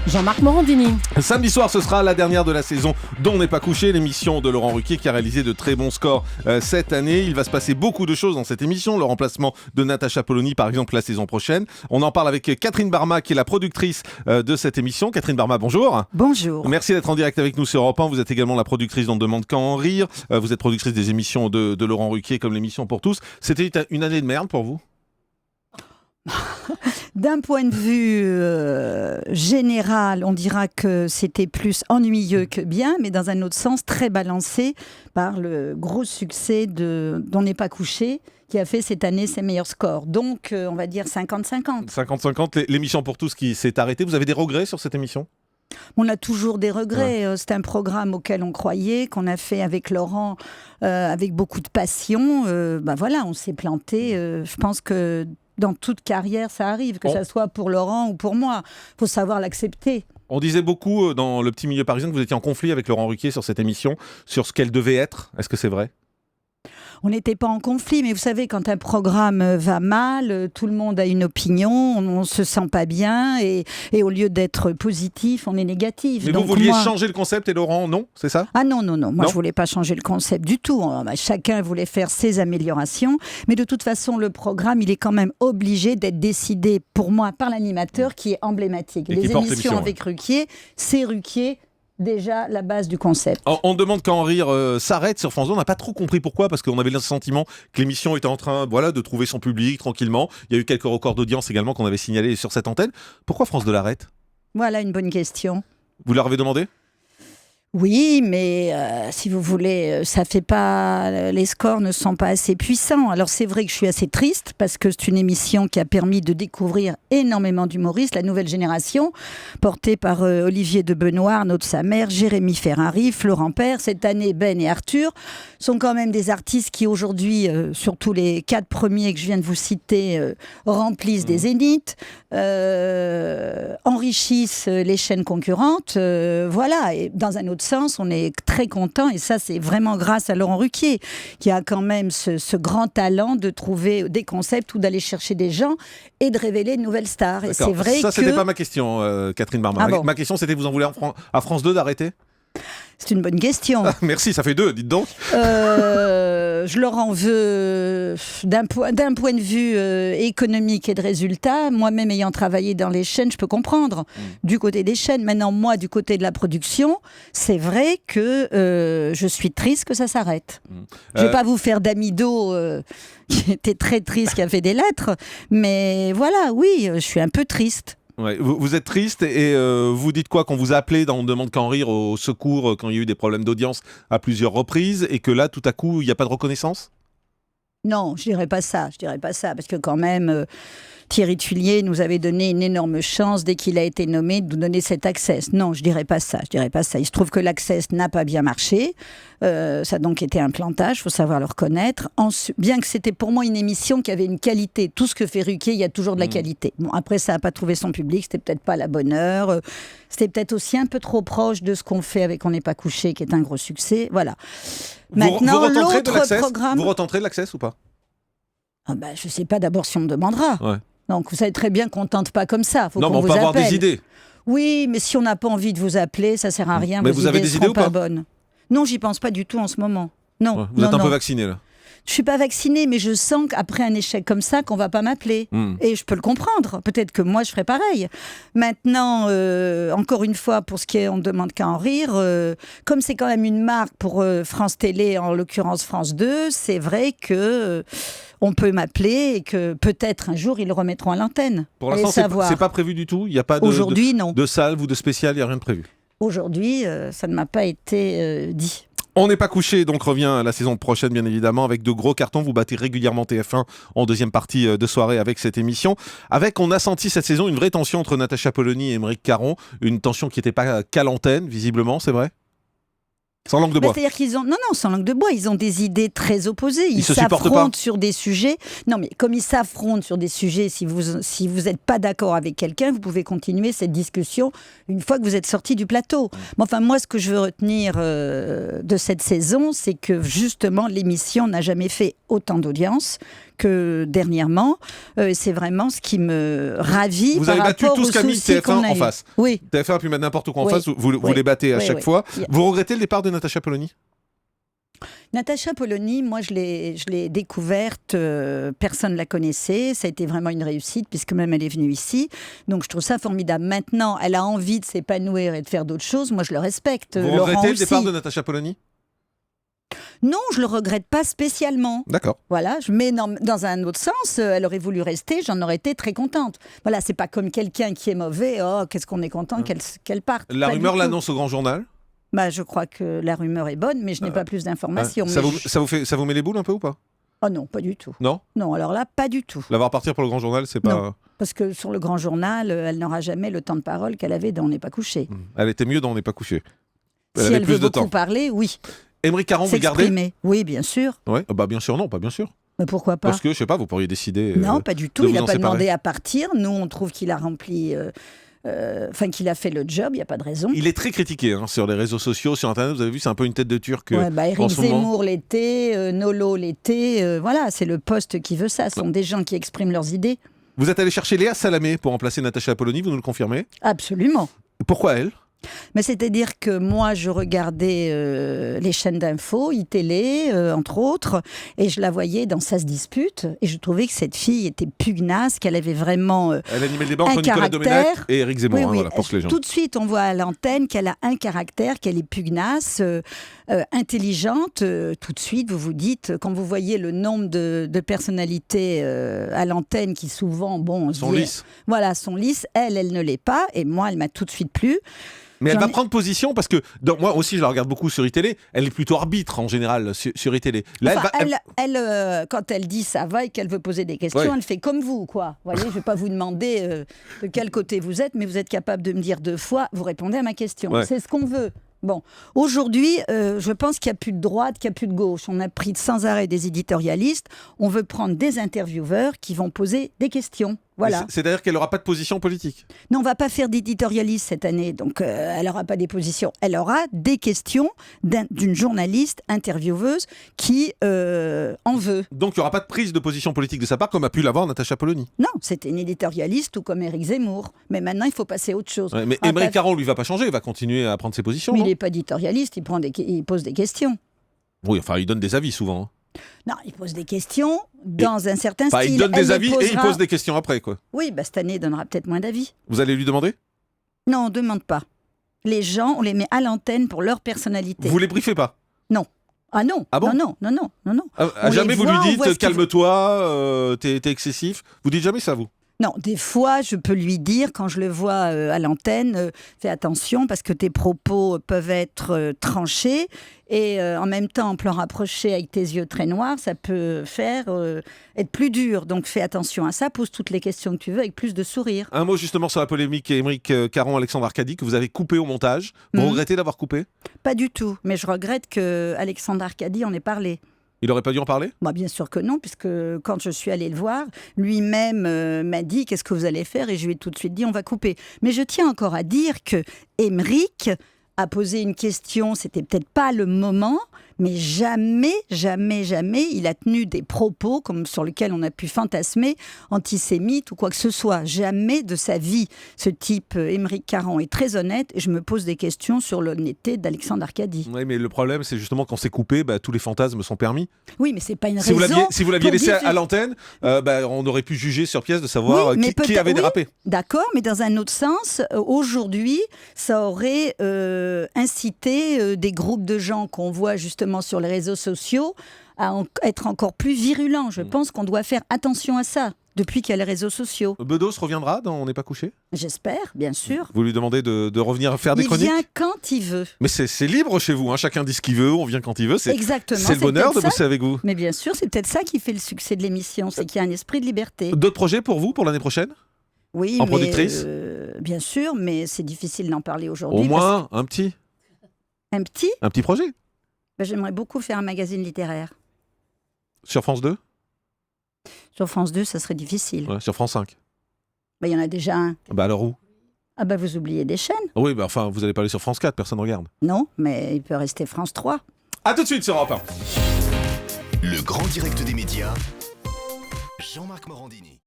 Jean-Marc Morandini. Samedi soir, ce sera la dernière de la saison dont n'est pas couché, l'émission de Laurent Ruquier qui a réalisé de très bons scores cette année. Il va se passer beaucoup de choses dans cette émission, le remplacement de Natacha Polony par exemple la saison prochaine. On en parle avec Catherine Barma qui est la productrice de cette émission. Catherine Barma, bonjour. Bonjour. Merci d'être en direct avec nous sur Europe 1. Vous êtes également la productrice d'On ne demande qu'à en rire. Vous êtes productrice des émissions de Laurent Ruquier comme l'émission pour tous. C'était une année de merde pour vous ? D'un point de vue général, on dira que c'était plus ennuyeux que bien, mais dans un autre sens, très balancé par le gros succès d'On n'est pas couché, qui a fait cette année ses meilleurs scores. Donc, on va dire 50-50. 50-50, l'émission pour tous qui s'est arrêtée. Vous avez des regrets sur cette émission ? On a toujours des regrets. Ouais. C'est un programme auquel on croyait, qu'on a fait avec Laurent, avec beaucoup de passion. Voilà, on s'est planté. Je pense que dans toute carrière, ça arrive, que ça soit pour Laurent ou pour moi. Il faut savoir l'accepter. On disait beaucoup dans le petit milieu parisien que vous étiez en conflit avec Laurent Ruquier sur cette émission, sur ce qu'elle devait être. Est-ce que c'est vrai ? On n'était pas en conflit, mais vous savez, quand un programme va mal, tout le monde a une opinion, on ne se sent pas bien, et au lieu d'être positif, on est négatif. Mais donc vous vouliez changer le concept et Laurent, non ? C'est ça ? Ah non. Moi, je ne voulais pas changer le concept du tout. Chacun voulait faire ses améliorations, mais de toute façon, le programme, il est quand même obligé d'être décidé, pour moi, par l'animateur qui est emblématique. Les émissions avec Ruquier, c'est Ruquier. Déjà la base du concept. On demande qu'à en rire s'arrête sur France 2. On n'a pas trop compris pourquoi, parce qu'on avait le sentiment que l'émission était en train de trouver son public tranquillement. Il y a eu quelques records d'audience également qu'on avait signalés sur cette antenne. Pourquoi France 2 l'arrête ? Voilà une bonne question. Vous leur avez demandé ? Oui, mais si vous voulez, ça fait pas. Les scores ne sont pas assez puissants. Alors c'est vrai que je suis assez triste parce que c'est une émission qui a permis de découvrir énormément d'humoristes, la nouvelle génération, portée par Olivier de Benoît, Arnaud de Samer, Jérémy Ferrari, Florent Père. Cette année, Ben et Arthur sont quand même des artistes qui aujourd'hui, surtout les 4 premiers que je viens de vous citer, remplissent des zéniths, enrichissent les chaînes concurrentes. Voilà, et dans un autre sens, on est très content, et ça c'est vraiment grâce à Laurent Ruquier qui a quand même ce grand talent de trouver des concepts ou d'aller chercher des gens et de révéler de nouvelles stars. Et c'est vrai ça c'était pas ma question, Catherine Barma. Ah bon. Ma question c'était, vous en voulez à France 2 d'arrêter ? C'est une bonne question. Merci, ça fait 2, dites donc. Je leur en veux d'un point de vue économique et de résultats. Moi-même ayant travaillé dans les chaînes, je peux comprendre du côté des chaînes. Maintenant, moi, du côté de la production, c'est vrai que je suis triste que ça s'arrête. Je ne vais pas vous faire d'Amido, qui était très triste, qui a fait des lettres. Mais voilà, oui, je suis un peu triste. Ouais, vous êtes triste et vous dites quoi quand vous appelez dans On ne demande qu'à en rire au secours quand il y a eu des problèmes d'audience à plusieurs reprises et que là tout à coup il n'y a pas de reconnaissance ? Non, je dirais pas ça, parce que quand même Thierry Tuilier nous avait donné une énorme chance dès qu'il a été nommé de nous donner cet Access. Non, je dirais pas ça. Il se trouve que l'Access n'a pas bien marché, ça a donc été un plantage, faut savoir le reconnaître. Bien que c'était pour moi une émission qui avait une qualité, tout ce que fait Ruquier, il y a toujours de la qualité. Bon, après ça n'a pas trouvé son public, c'était peut-être pas la bonne heure, c'était peut-être aussi un peu trop proche de ce qu'on fait avec On n'est pas couché, qui est un gros succès. Voilà. Maintenant, l'autre programme... Vous retenterez de l'Access ou pas ? Je sais pas d'abord si on me demandera. Ouais. Donc vous savez très bien qu'on ne tente pas comme ça. Faut non, qu'on mais on vous peut appelle. avoir des idées. Oui, mais si on n'a pas envie de vous appeler, ça sert à rien. Mais vous avez des idées ou pas ? Bonnes. Non, j'y pense pas du tout en ce moment. Non. Ouais, vous êtes un peu vacciné là. Je suis pas vaccinée, mais je sens qu'après un échec comme ça, qu'on va pas m'appeler. Et je peux le comprendre. Peut-être que moi, je ferais pareil. Maintenant, encore une fois, pour ce qui est On ne demande qu'à en rire, comme c'est quand même une marque pour France Télé, en l'occurrence France 2, c'est vrai que on peut m'appeler et que peut-être un jour, ils le remettront à l'antenne. Pour l'instant, c'est pas prévu du tout ? Il n'y a pas Aujourd'hui, non. De salve ou de spécial, il n'y a rien de prévu ? Aujourd'hui, ça ne m'a pas été dit. On n'est pas couché, donc revient la saison prochaine bien évidemment avec de gros cartons. Vous battez régulièrement TF1 en deuxième partie de soirée avec cette émission. On a senti cette saison une vraie tension entre Natacha Polony et Émeric Caron. Une tension qui n'était pas qu'à l'antenne, visiblement, c'est vrai ? Sans langue de bois. C'est-à-dire qu'ils ont... Non, sans langue de bois, ils ont des idées très opposées. Ils s'affrontent sur des sujets. Non, mais comme ils s'affrontent sur des sujets, si vous n'êtes pas d'accord avec quelqu'un, vous pouvez continuer cette discussion une fois que vous êtes sorti du plateau. Mais enfin, moi, ce que je veux retenir de cette saison, c'est que justement, l'émission n'a jamais fait autant d'audience que dernièrement. C'est vraiment ce qui me ravit. Vous avez battu tout ce qu'a mis TF1 en face. Oui. TF1 a pu mettre n'importe quoi en face, vous les battez à chaque fois. Vous regrettez le départ de Natacha Polony ? Natacha Polony, moi je l'ai découverte, personne ne la connaissait, ça a été vraiment une réussite puisque même elle est venue ici, donc je trouve ça formidable. Maintenant, elle a envie de s'épanouir et de faire d'autres choses, moi je le respecte. Vous regrettez le départ de Natacha Polony ? Non, je le regrette pas spécialement. D'accord. Voilà, mais dans un autre sens, elle aurait voulu rester, j'en aurais été très contente. Voilà, c'est pas comme quelqu'un qui est mauvais, oh qu'est-ce qu'on est content qu'elle parte. La rumeur l'annonce au Grand Journal ? Bah, je crois que la rumeur est bonne, mais je n'ai pas plus d'informations. Ça vous met les boules un peu ou pas ? Oh non, pas du tout. Non ? Non, alors là, pas du tout. La voir partir pour le Grand Journal, c'est pas... Non, parce que sur le Grand Journal, elle n'aura jamais le temps de parole qu'elle avait dans On n'est pas couché. Elle était mieux dans On n'est pas couché. Si elle veut beaucoup parler, oui. Aymeric Caron, vous gardez ? Oui, bien sûr. Ouais. Bah bien sûr, non, pas bien sûr. Mais pourquoi pas ? Parce que, je sais pas, vous pourriez décider... non, pas du tout. Il n'a pas demandé à partir. Nous, on trouve qu'il a rempli... qu'il a fait le job, il n'y a pas de raison. Il est très critiqué sur les réseaux sociaux, sur Internet, vous avez vu, c'est un peu une tête de Turc. Éric Zemmour l'était, Nolo l'était, voilà, c'est le poste qui veut ça, ce sont des gens qui expriment leurs idées. Vous êtes allé chercher Léa Salamé pour remplacer Natacha Polony, vous nous le confirmez ? Absolument. Pourquoi elle ? Mais c'est-à-dire que moi, je regardais les chaînes d'infos, iTélé, entre autres, et je la voyais dans Ça se dispute, et je trouvais que cette fille était pugnace, qu'elle avait vraiment elle animait le débat entre Nicolas Domenech et Éric Zemmour, oui, voilà, pour que les gens... Tout de suite, on voit à l'antenne qu'elle a un caractère, qu'elle est pugnace, intelligente. Tout de suite, vous vous dites, quand vous voyez le nombre de personnalités à l'antenne qui souvent, sont lisses. Voilà, sont lisses. Elle ne l'est pas, et moi, elle m'a tout de suite plu. Mais elle va prendre position parce que moi aussi je la regarde beaucoup sur iTélé. Elle est plutôt arbitre en général sur iTélé. Là, quand elle dit ça va et qu'elle veut poser des questions, elle fait comme vous, quoi. Vous voyez, je ne vais pas vous demander de quel côté vous êtes, mais vous êtes capable de me dire 2 fois. Vous répondez à ma question. Ouais. C'est ce qu'on veut. Bon, aujourd'hui, je pense qu'il n'y a plus de droite, qu'il n'y a plus de gauche. On a pris sans arrêt des éditorialistes. On veut prendre des intervieweurs qui vont poser des questions. Voilà. C'est-à-dire qu'elle n'aura pas de position politique ? Non, on ne va pas faire d'éditorialiste cette année, donc elle n'aura pas des positions. Elle aura des questions d'une journaliste intervieweuse qui en veut. Donc il n'y aura pas de prise de position politique de sa part comme a pu l'avoir Natacha Polony ? Non, c'était une éditorialiste tout comme Éric Zemmour. Mais maintenant, il faut passer à autre chose. Ouais, mais Aymeric Caron, lui, ne va pas changer, il va continuer à prendre ses positions. Mais il n'est pas éditorialiste, il pose des questions. Oui, enfin, il donne des avis souvent. Hein. Non, il pose des questions dans un certain style. Il donne des avis et il pose des questions après, quoi. Oui, cette année, il donnera peut-être moins d'avis. Vous allez lui demander ? Non, on ne demande pas. Les gens, on les met à l'antenne pour leur personnalité. Vous les briefez pas ? Non. Ah non. Ah bon ? Non. Jamais vous lui dites calme-toi, t'es excessif. Vous dites jamais ça, vous ? Non, des fois, je peux lui dire, quand je le vois à l'antenne, fais attention parce que tes propos peuvent être tranchés et en même temps, en plan rapproché avec tes yeux très noirs, ça peut être plus dur. Donc fais attention à ça, pose toutes les questions que tu veux avec plus de sourire. Un mot justement sur la polémique Aymeric Caron, Alexandre Arcadi, que vous avez coupé au montage. Vous regrettez d'avoir coupé ? Pas du tout, mais je regrette que Alexandre Arcadi en ait parlé. Il n'aurait pas dû en parler ? Bien sûr que non, puisque quand je suis allée le voir, lui-même m'a dit « Qu'est-ce que vous allez faire ?» Et je lui ai tout de suite dit « On va couper ». Mais je tiens encore à dire que Aymeric a posé une question, c'était peut-être pas le moment, mais jamais il a tenu des propos comme sur lesquels on a pu fantasmer, antisémites ou quoi que ce soit. Jamais de sa vie. Ce type, Aymeric Caron, est très honnête et je me pose des questions sur l'honnêteté d'Alexandre Arcadi. Oui, mais le problème, c'est justement quand c'est coupé, tous les fantasmes sont permis. Oui, mais c'est pas une raison. Si vous l'aviez laissé à l'antenne, on aurait pu juger sur pièce de savoir qui avait dérapé. D'accord, mais dans un autre sens, aujourd'hui, ça aurait incité des groupes de gens qu'on voit justement sur les réseaux sociaux à être encore plus virulents. Je pense qu'on doit faire attention à ça depuis qu'il y a les réseaux sociaux. Bedos reviendra dans On n'est pas couché ? J'espère, bien sûr. Vous lui demandez de revenir faire des chroniques ? Il vient quand il veut. Mais c'est libre chez vous, hein. Chacun dit ce qu'il veut, on vient quand il veut. Exactement. C'est le bonheur de bosser avec vous. Mais bien sûr, c'est peut-être ça qui fait le succès de l'émission, c'est qu'il y a un esprit de liberté. D'autres projets pour vous, pour l'année prochaine ? Oui, en productrice ? Bien sûr, mais c'est difficile d'en parler aujourd'hui. Au moins un petit ? Un petit ? Un petit projet ? J'aimerais beaucoup faire un magazine littéraire. Sur France 2 ? Sur France 2, ça serait difficile. Ouais, sur France 5 ? Il y en a déjà un. Alors où ? Vous oubliez des chaînes. Oui, vous n'allez pas aller sur France 4, personne ne regarde. Non, mais il peut rester France 3. A tout de suite sur Europe 1. Le grand direct des médias. Jean-Marc Morandini.